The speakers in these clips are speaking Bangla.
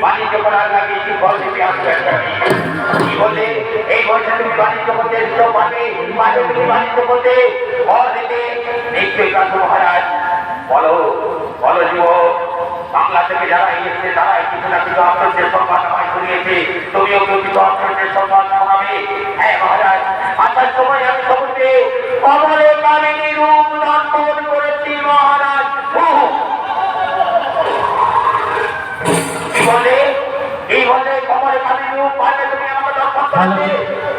বাণিজ্য করার লাগে কি বলতে আসবে কি বলে এই বয়সে তুমি বাণিজ্য করতে এসছো মাঝে তুমি বাণিজ্য করতে ফল দিতে নিশ্চয়ই কাজ মহারাজ বলো বলো যুবক বাংলা থেকে যারা এসেছে তারা কিছু না কিছু আপনাদের সংবাদ আমায় শুনিয়েছে তুমিও কেউ কিছু আপনাদের সংবাদ শোনাবে হ্যাঁ মহারাজ আসার সময় আমি সমুদ্রে কমলে কামিনী রূপ দর্শন করেছি মহারাজ এই বলে কমলে কামিনী রূপ পাবে তুমি আমাকে দর্শন করবে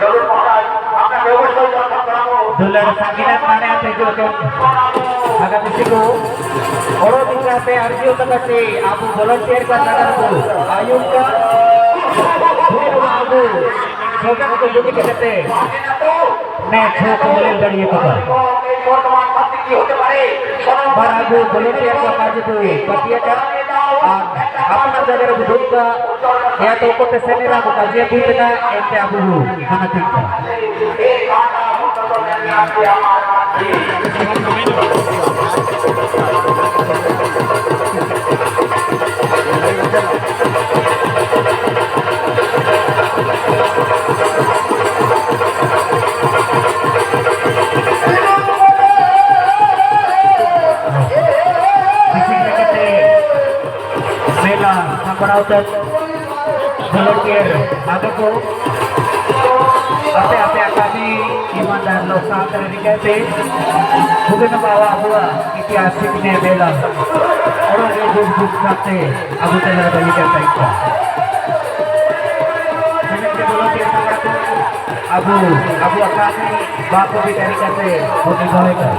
চলুন মহারাজ আপনাকে অবশ্যই দর্শন করাবো দুলার সাকিনাত মানে আছে जो आगामी को और दिखाते अर्जियों तक से आप वॉलंटियर का नगर को आयुष का आगू छोटा को ड्यूटी के कहते मैं छोटा बोले लड़िए पकड़ पर आगू वॉलंटियर का काज को पतिया का अपना जगह बुजुर्ग का या तो को सेनेरा को काजिया पूछना ऐसे आगू खाना ठीक था मेला संपरावत वॉलंटियर आगे को apa kami ईमानदार लोग काम करने से बुkan bawa हुआ ऐतिहासिक ने बेला और ये दुख सकते अब तेरा बलि करता है मैंने के बोला कि अबू अबू अकामी बाप को भी तरीका से होने होएगा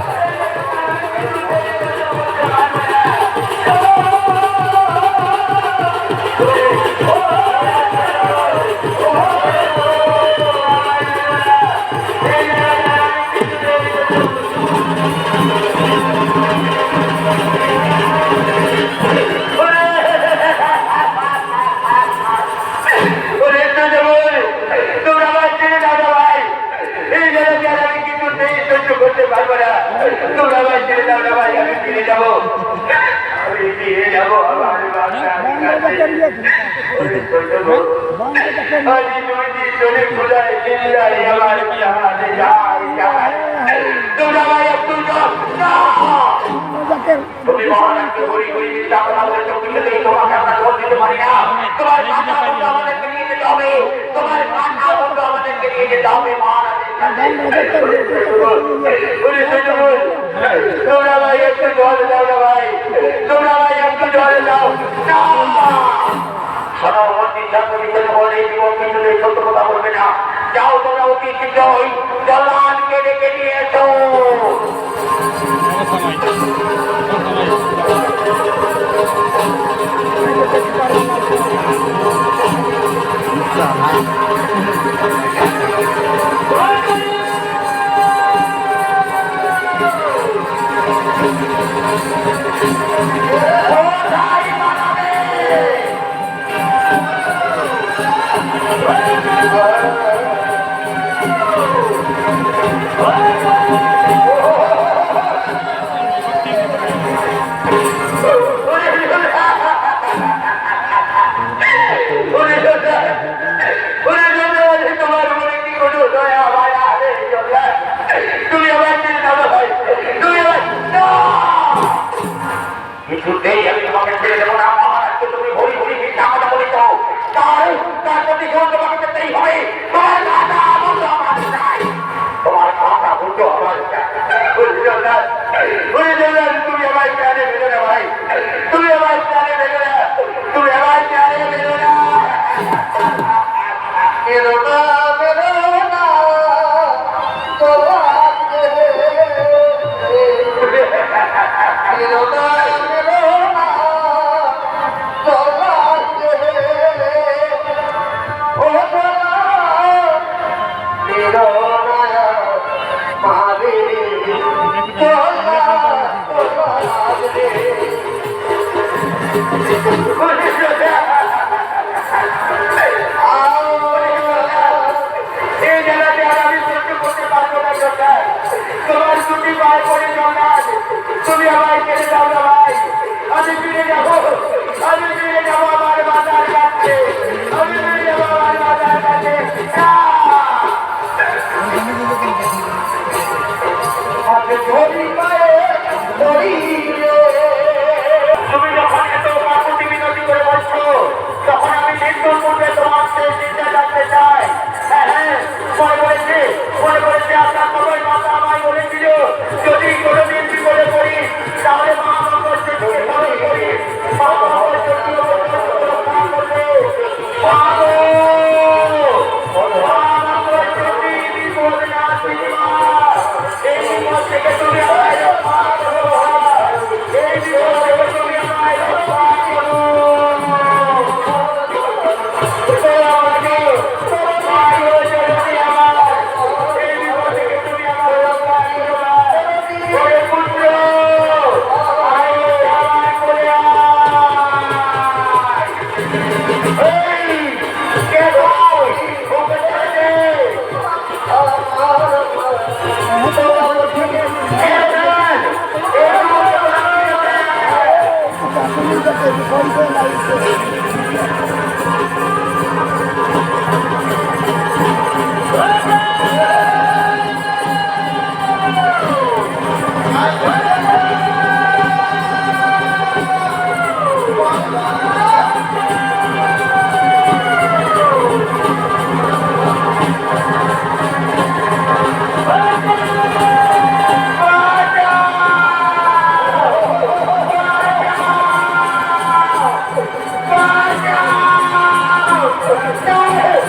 তুমি মহারাজকে ঘুরি ঘুরি মিথ্যা কথা বলে চোখে দিয়ে তোমাকে আমরা জল দিতে পারি না তোমার মাথা বন্ধ আমাদেরকে নিয়ে যেতে হবে তোমার মাথা বন্ধ আমাদেরকে নিয়ে যেতে হবে তোমরা ভাই একটু জল দাও না ভাই তোমরা ভাই একটু জল দাও সর্বমন্ত্রী সর্ববিষয় বলে জীবন কিছু সত্য কথা বলবে না যাও তোমরা অতি শীঘ্রই জলানকে ডেকে নিয়ে এসো Oh,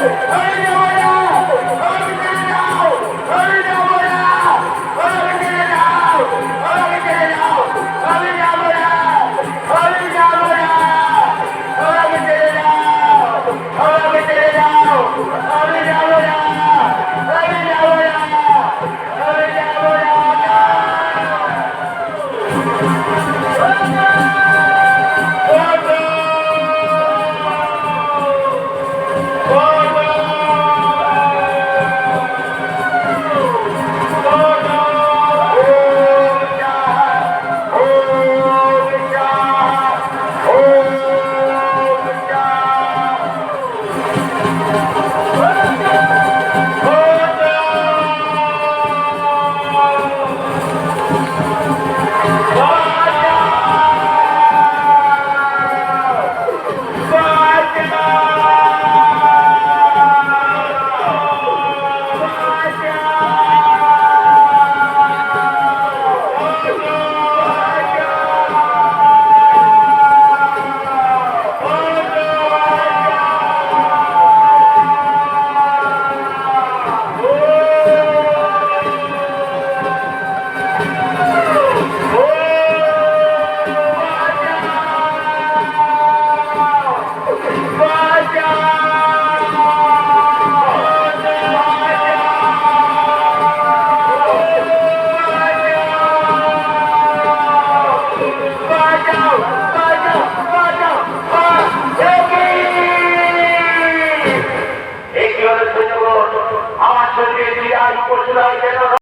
Hey!